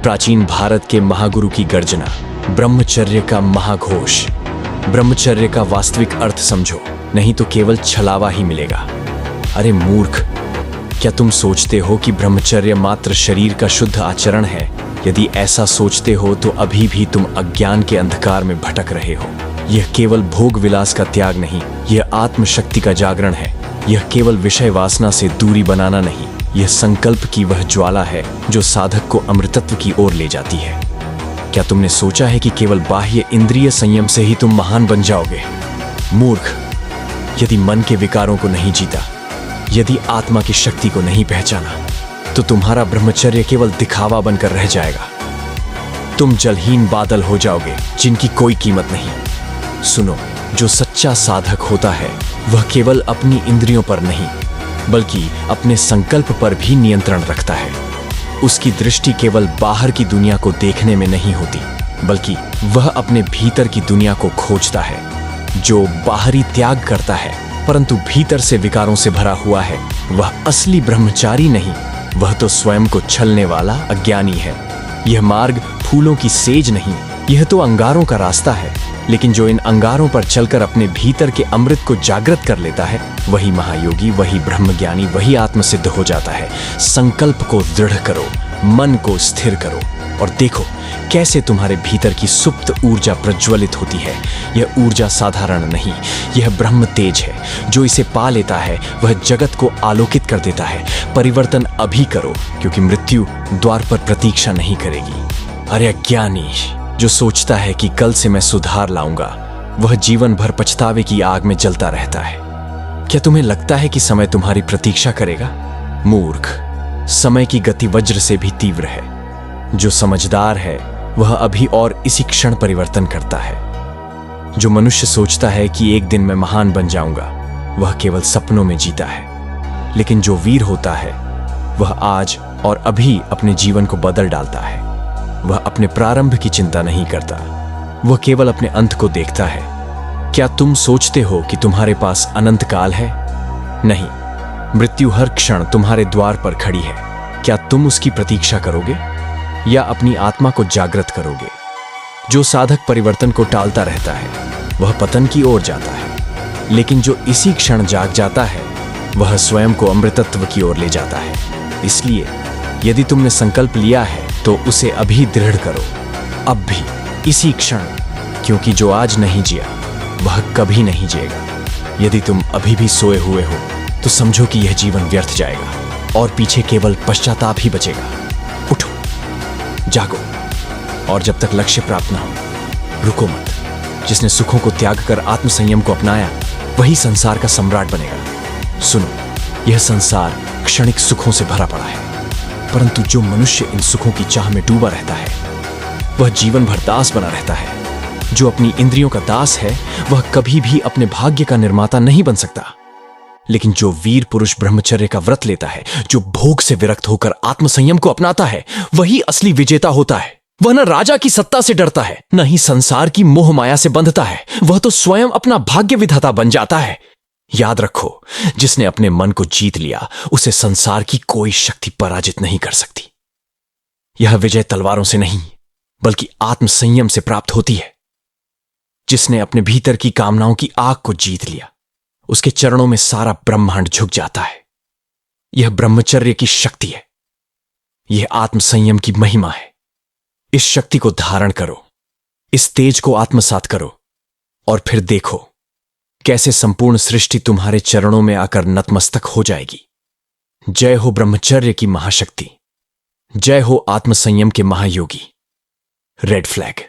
प्राचीन भारत के महागुरु की गर्जना, ब्रह्मचर्य का महाघोष। ब्रह्मचर्य का वास्तविक अर्थ समझो, नहीं तो केवल छलावा ही मिलेगा। अरे मूर्ख, क्या तुम सोचते हो कि ब्रह्मचर्य मात्र शरीर का शुद्ध आचरण है? यदि ऐसा सोचते हो तो अभी भी तुम अज्ञान के अंधकार में भटक रहे हो। यह केवल भोग विलास का त्याग नहीं, यह आत्मशक्ति का जागरण है। यह केवल विषय वासना से दूरी बनाना नहीं, यह संकल्प की वह ज्वाला है जो साधक को अमृतत्व की ओर ले जाती है। क्या तुमने सोचा है कि केवल बाह्य इंद्रिय संयम से ही तुम महान बन जाओगे? मूर्ख, यदि मन के विकारों को नहीं जीता, यदि आत्मा की शक्ति को नहीं पहचाना, तो तुम्हारा ब्रह्मचर्य केवल दिखावा बनकर रह जाएगा। तुम जलहीन बादल हो जाओगे जिनकी कोई कीमत नहीं। सुनो, जो सच्चा साधक होता है वह केवल अपनी इंद्रियों पर नहीं बल्कि अपने संकल्प पर भी नियंत्रण रखता है। उसकी दृष्टि केवल बाहर की दुनिया को देखने में नहीं होती, बल्कि वह अपने भीतर की दुनिया को खोजता है। जो बाहरी त्याग करता है परंतु भीतर से विकारों से भरा हुआ है, वह असली ब्रह्मचारी नहीं, वह तो स्वयं को छलने वाला अज्ञानी है। यह मार्ग फूलों की सेज नहीं, यह तो अंगारों का रास्ता है। लेकिन जो इन अंगारों पर चलकर अपने भीतर के अमृत को जागृत कर लेता है, वही महायोगी, वही ब्रह्मज्ञानी, वही आत्मसिद्ध हो जाता है। संकल्प को दृढ़ करो, मन को स्थिर करो और देखो कैसे तुम्हारे भीतर की सुप्त ऊर्जा प्रज्वलित होती है। यह ऊर्जा साधारण नहीं, यह ब्रह्म तेज है। जो इसे पा लेता है वह जगत को आलोकित कर देता है। परिवर्तन अभी करो, क्योंकि मृत्यु द्वार पर प्रतीक्षा नहीं करेगी। अरे अज्ञानी, जो सोचता है कि कल से मैं सुधार लाऊंगा, वह जीवन भर पछतावे की आग में जलता रहता है। क्या तुम्हें लगता है कि समय तुम्हारी प्रतीक्षा करेगा? मूर्ख, समय की गति वज्र से भी तीव्र है। जो समझदार है वह अभी और इसी क्षण परिवर्तन करता है। जो मनुष्य सोचता है कि एक दिन मैं महान बन जाऊंगा, वह केवल सपनों में जीता है। लेकिन जो वीर होता है वह आज और अभी अपने जीवन को बदल डालता है। वह अपने प्रारंभ की चिंता नहीं करता, वह केवल अपने अंत को देखता है। क्या तुम सोचते हो कि तुम्हारे पास अनंत काल है? नहीं, मृत्यु हर क्षण तुम्हारे द्वार पर खड़ी है। क्या तुम उसकी प्रतीक्षा करोगे या अपनी आत्मा को जागृत करोगे? जो साधक परिवर्तन को टालता रहता है वह पतन की ओर जाता है, लेकिन जो इसी क्षण जाग जाता है वह स्वयं को अमृतत्व की ओर ले जाता है। इसलिए यदि तुमने संकल्प लिया है तो उसे अभी दृढ़ करो, अब भी, इसी क्षण, क्योंकि जो आज नहीं जिया वह कभी नहीं जिएगा। यदि तुम अभी भी सोए हुए हो तो समझो कि यह जीवन व्यर्थ जाएगा और पीछे केवल पश्चाताप ही बचेगा। उठो, जागो, और जब तक लक्ष्य प्राप्त न हो रुको मत। जिसने सुखों को त्याग कर आत्मसंयम को अपनाया वही संसार का सम्राट बनेगा। सुनो, यह संसार क्षणिक सुखों से भरा पड़ा है, परंतु जो मनुष्य इन सुखों की चाह में डूबा रहता है वह जीवन भर दास बना रहता है। जो अपनी इंद्रियों का दास है वह कभी भी अपने भाग्य का निर्माता नहीं बन सकता। लेकिन जो वीर पुरुष ब्रह्मचर्य का व्रत लेता है, जो भोग से विरक्त होकर आत्मसंयम को अपनाता है, वही असली विजेता होता है। वह न राजा की सत्ता से डरता है, न ही संसार की मोह माया से बंधता है। वह तो स्वयं अपना भाग्य विधाता बन जाता है। याद रखो, जिसने अपने मन को जीत लिया उसे संसार की कोई शक्ति पराजित नहीं कर सकती। यह विजय तलवारों से नहीं बल्कि आत्मसंयम से प्राप्त होती है। जिसने अपने भीतर की कामनाओं की आग को जीत लिया उसके चरणों में सारा ब्रह्मांड झुक जाता है। यह ब्रह्मचर्य की शक्ति है, यह आत्मसंयम की महिमा है। इस शक्ति को धारण करो, इस तेज को आत्मसात करो और फिर देखो कैसे संपूर्ण सृष्टि तुम्हारे चरणों में आकर नतमस्तक हो जाएगी। जय हो ब्रह्मचर्य की महाशक्ति, जय हो आत्मसंयम के महायोगी। Red flag.